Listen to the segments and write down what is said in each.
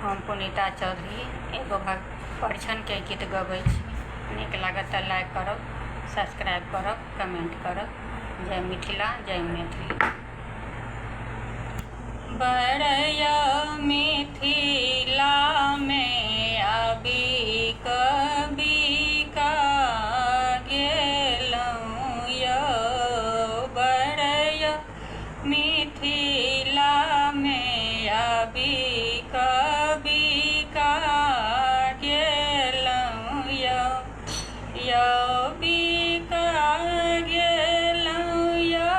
हम पुनीता चौधरी एगो परिछन के गीत गबै छी। नीक लागत तऽ लाइक करब, सब्सक्राइब करब, कमेंट करब। जय मिथिला, जय मैथिली। बड़या मिथिला में आबि कबिका गेलहुँ यौ। बड़या मिथिला में आबि कबिका गेलहुँ यौ। बिका गेलहुँ यौ,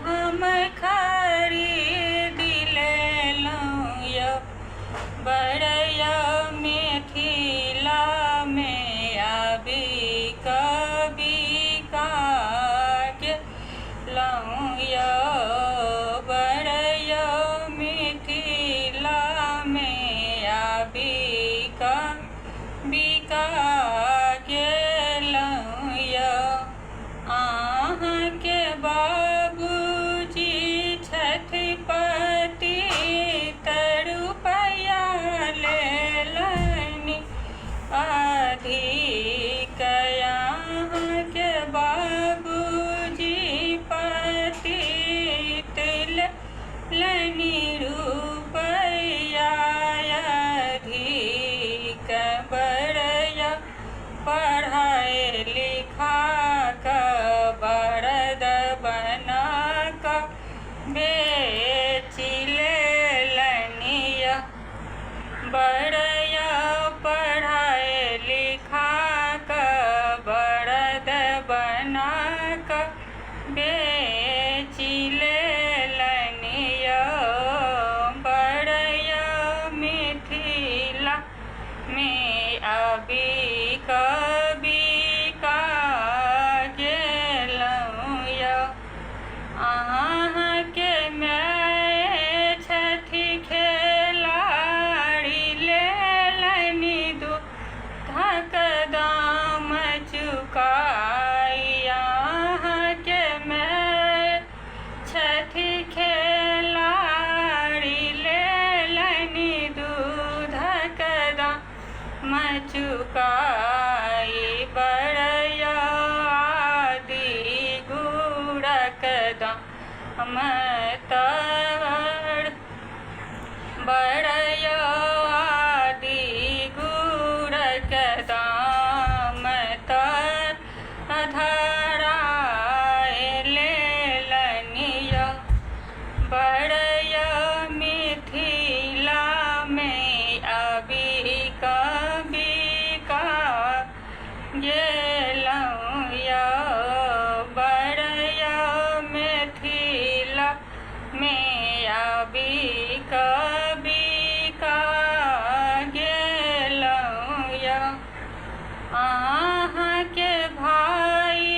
हम खरीद लेलहुँ यौ। बड़या मिथिला में आबि कबिका गेलहुँ यौ। बड़या मिथिला में आबि कबिका गेलहुँ यौ। अहाँके बाबूजी छथि पति तऽ रुपैया लेलनि अधिक। अहाँके बाबूजी पति लेलनि रुपैया अधिक। बड़या पढ़ाइ लिखा कऽ बरद बना कऽ बेचि लेलनि यौ। बड़या पढ़ाइ लिखा कऽ बरद बना कऽ बेचि लेलनि यौ। बड़या मिथिला में आबि कबिका गेलहुँ यौ। अहाँके माय छथि खेलाड़ी लेलनि दूधक दाम चुकाइ। अहाँके माय छथि खेलाड़ी लेलनि दूधक दाम चुकाइ। बड़या आदि गुड़क दाम तर। बड़या आदि गुड़क दाम तर धराइ लेलनि यौ। बड़या मिथिला में आबि कबिका गेलहुँ यौ। बड़या मिथिला में आबि कबिका गेलहुँ यौ। अहाँके भाई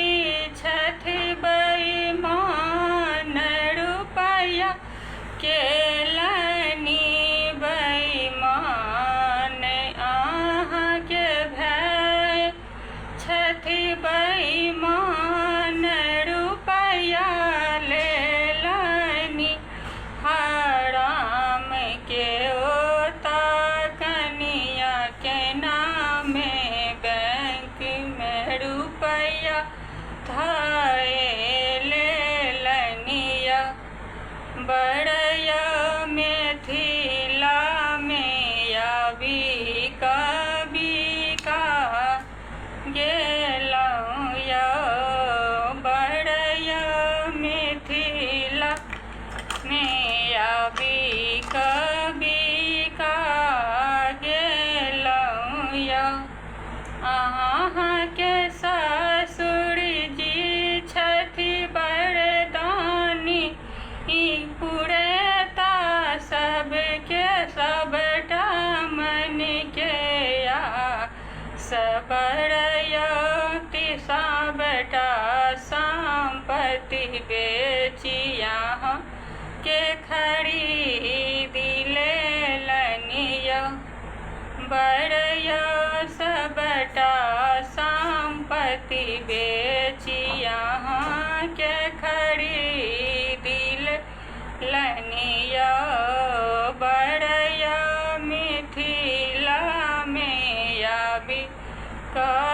छथि बेईमान रुपैया केलनि बेईमान। अहाँके भाई छथि बेईमान रुपैया लेलनि हराम के। ओतऽ कनिया के नामे बैंक में रुपैया धए लेलनि यौ। बड़या मिथिला में आबि कबिका गेलहुँ यौ। बड़या मिथिला में आबि कबिका गेलहुँ यौ। अहाँके ससुर जी छथि बरदानी पुरेता सबके सबटा मन के आस। बड़या सबटा संपत्ति बेचि अहाँके खरीद लेलनि यौ। बड़या सबटा संपत्ति बेचि अहाँके खरीद लेलनि यौ। बड़या मिथिला भी कह